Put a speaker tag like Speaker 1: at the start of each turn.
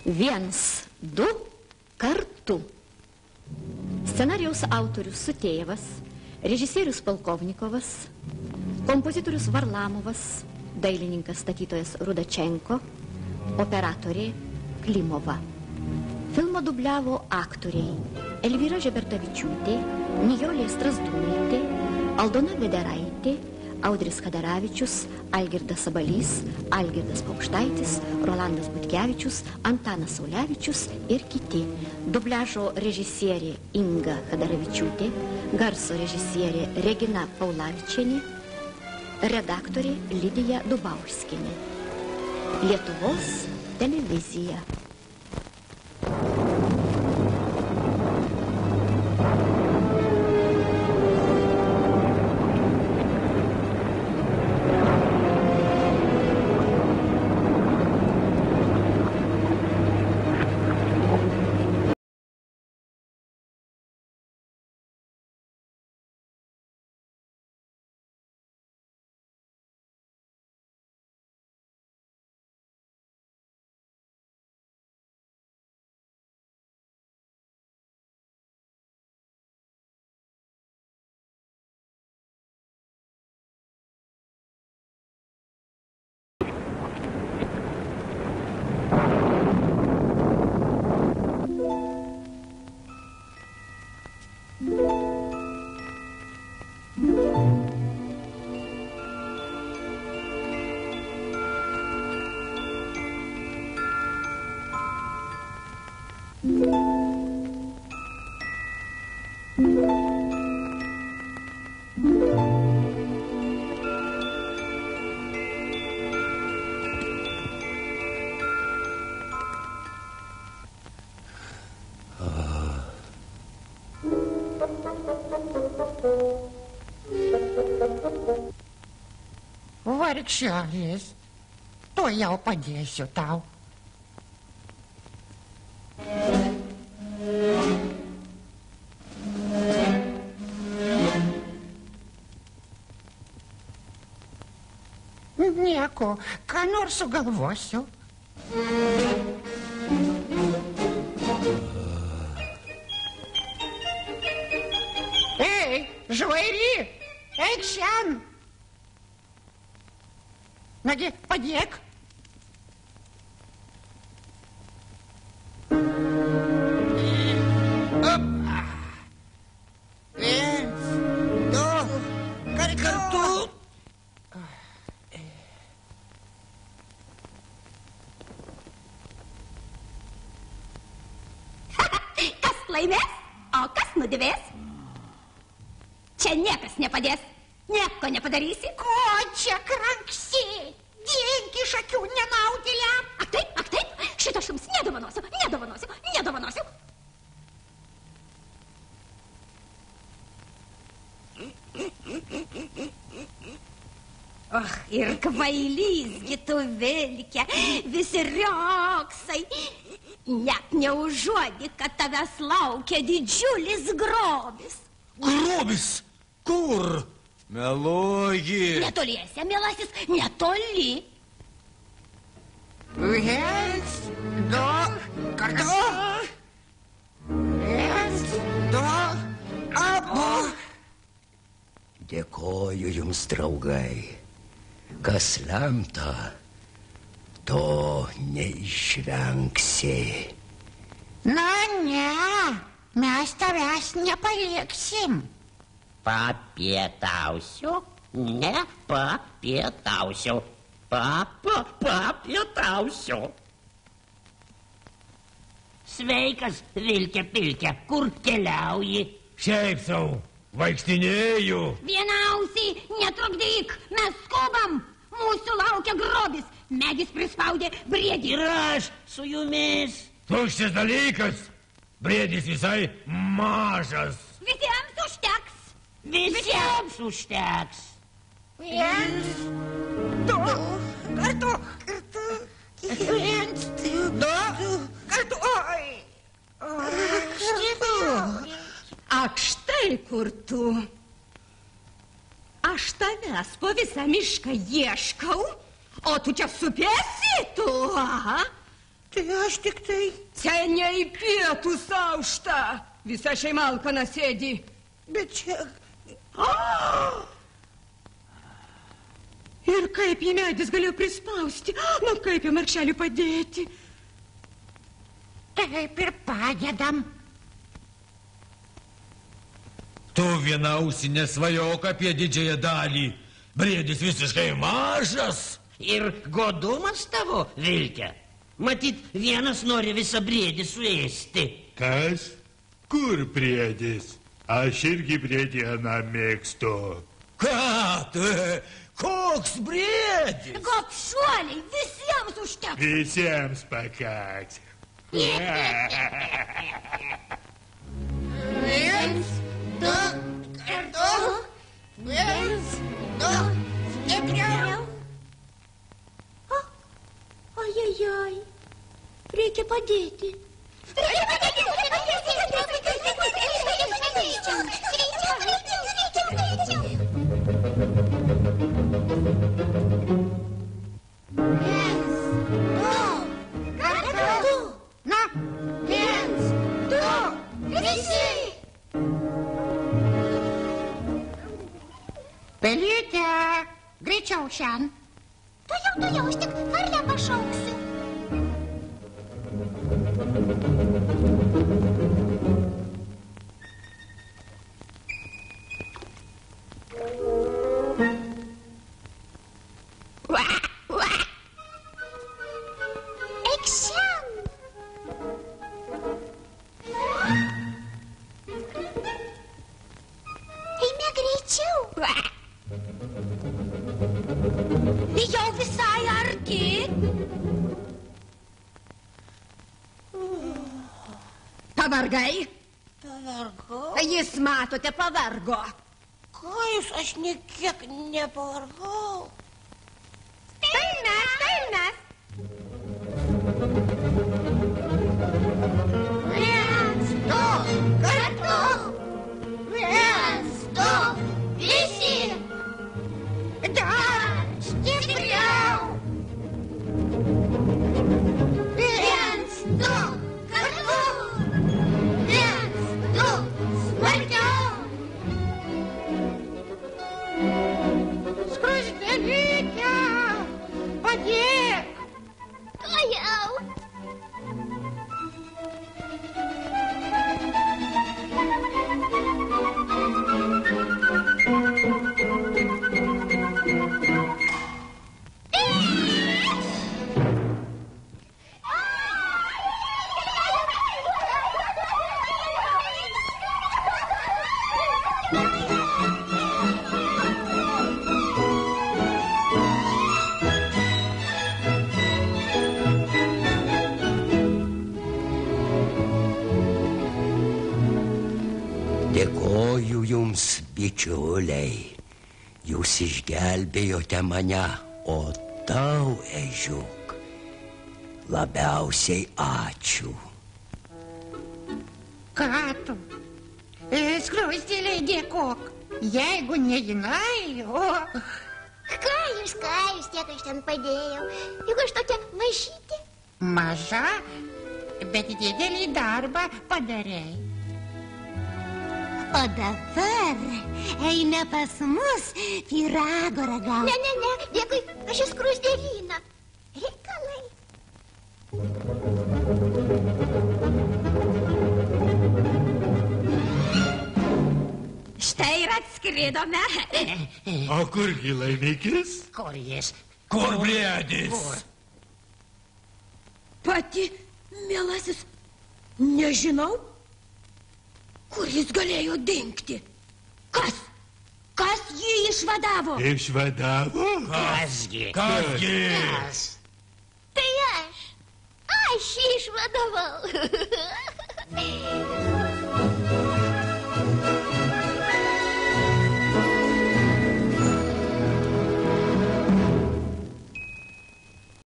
Speaker 1: Viens, du, kartu. Scenarijaus autorius Sutėjevas, režisierius Polkovnikovas, kompozitorius Varlamovas, dailininkas statytojas Rudačenko, operatorė Klimova. Filmą dubliavo aktoriai Elvyra Žebertavičiūtė, Nijolė Strazdūnaitė, Aldona Vederaitė, Audris Kadaravičius, Algirdas Sabalys, Algirdas Paukštaitis, Rolandas Butkevičius, Antanas Saulevičius ir kiti. Dubliažo režisierė Inga Kadaravičiūtė, garso režisierė Regina Paulavičienė, redaktorė Lidija Dubauskienė. Lietuvos televizija.
Speaker 2: Vargšelis, to jau padėsiu tau. Nieko, ką nors sugalvosiu. Ei, žvairi, eik šian. Nagi, padėk.
Speaker 3: Viens, du, kartu.
Speaker 4: Kas laimės, o kas nusidės? Čia niekas nepadės. Nieko nepadarysi.
Speaker 2: Ko čia kranksi? Dink iš akių nenaudėlę.
Speaker 4: Ak taip, šito aš jums nedovanosiu. Och, ir kvailysgi tu vilke, visi rioksai. Net neužuodi, kad tavęs laukia didžiulis grobis.
Speaker 3: Grobis? Kur? Meluoji.
Speaker 4: Netoliese, mielasis, netoli.
Speaker 2: Viens, du, kartu. Viens, du, abu.
Speaker 5: Dėkoju jums, draugai. Kas lemta, to neišvengsi.
Speaker 2: Na ne, mes tavęs nepaliksim.
Speaker 6: Papietausiu? Ne, papietausiu. Papietausiu. Sveikas, Vilke Pilke, kur keliauji?
Speaker 3: Šiaip sau, vaikštinėju.
Speaker 4: Vienausiai, netrukdyk, mes skubam. Mūsų laukia grobis. Megis prispaudė briedį.
Speaker 6: Ir aš su jumis.
Speaker 3: Tuščias dalykas. Briedis visai mažas.
Speaker 4: Visiems užteks.
Speaker 6: Visiems užteks.
Speaker 2: Viens, du, kartu. Viens, du, kartu.
Speaker 4: Ak, štai kur tu. Aš tavęs po visą mišką ieškau, o tu čia supėsi tu, aha.
Speaker 2: Tai aš tik tai.
Speaker 7: Seniai į pietus aušta. Visa šeima alkana sėdi.
Speaker 2: Bet čia...
Speaker 7: Ir kaip jį medis galėjo prispausti? Nu, kaip jį markšelį padėti?
Speaker 2: Taip ir padedam.
Speaker 3: Tu viena ausį nesvajok apie didžiąją dalį. Briedis visiškai mažas.
Speaker 6: Ir godumas tavo, Vilke. Matyt, vienas nori visą briedį suėsti.
Speaker 8: Kas? Kur briedis? Aš irgi briedieną mėgstu.
Speaker 3: Ką tu? Koks briedis?
Speaker 4: Gopšuoliai, visiems užteks.
Speaker 8: Visiems pakaks.
Speaker 2: Viens, du, kartu. Viens, du, stipriau.
Speaker 4: Ojojoj, reikia padėti.
Speaker 2: Pelyte, greičiau šiandien.
Speaker 4: Tuojau, aš tik varlę pašauksiu. Eik šen. Eime greičiau. Jau visai arti.
Speaker 7: Pavargai?
Speaker 2: Pavargau.
Speaker 7: Jis, matote, pavargo.
Speaker 2: Ką jūs, aš niekiek nepavargau.
Speaker 7: Tai mes.
Speaker 2: Viens, du, kartu. Viens, du, visi. Dar stipriau. Viens, du, kartu. Viens, du, smarkiau. Skruzdėlyte, padėk.
Speaker 4: Tuojau.
Speaker 5: Dėkoju jums, bičiuliai. Jūs išgelbėjote mane, o tau, ežiuk, labiausiai ačiū.
Speaker 2: Ką tu? Skruzdėlei dėkok. Jeigu ne jinai, o...
Speaker 4: Ką jūs, tiek aš ten padėjau. Juk aš tokia mažytė.
Speaker 2: Maža, bet didelį darbą padarei.
Speaker 4: O dabar eime pas mus pyrago ragauti. Ne, dėkui, aš esu skruzdėlyna. Reikalai.
Speaker 7: Štai ir atskridome.
Speaker 8: O kurgi laimikis?
Speaker 6: Kur jis?
Speaker 3: Kur briedis?
Speaker 7: Pati, mielasis, nežinau, kur jis galėjo dingti. Kas jį išvadavo?
Speaker 8: Išvadavo?
Speaker 6: Kasgi?
Speaker 3: Kasgi?
Speaker 6: Kas?
Speaker 4: Tai aš jį išvadavau.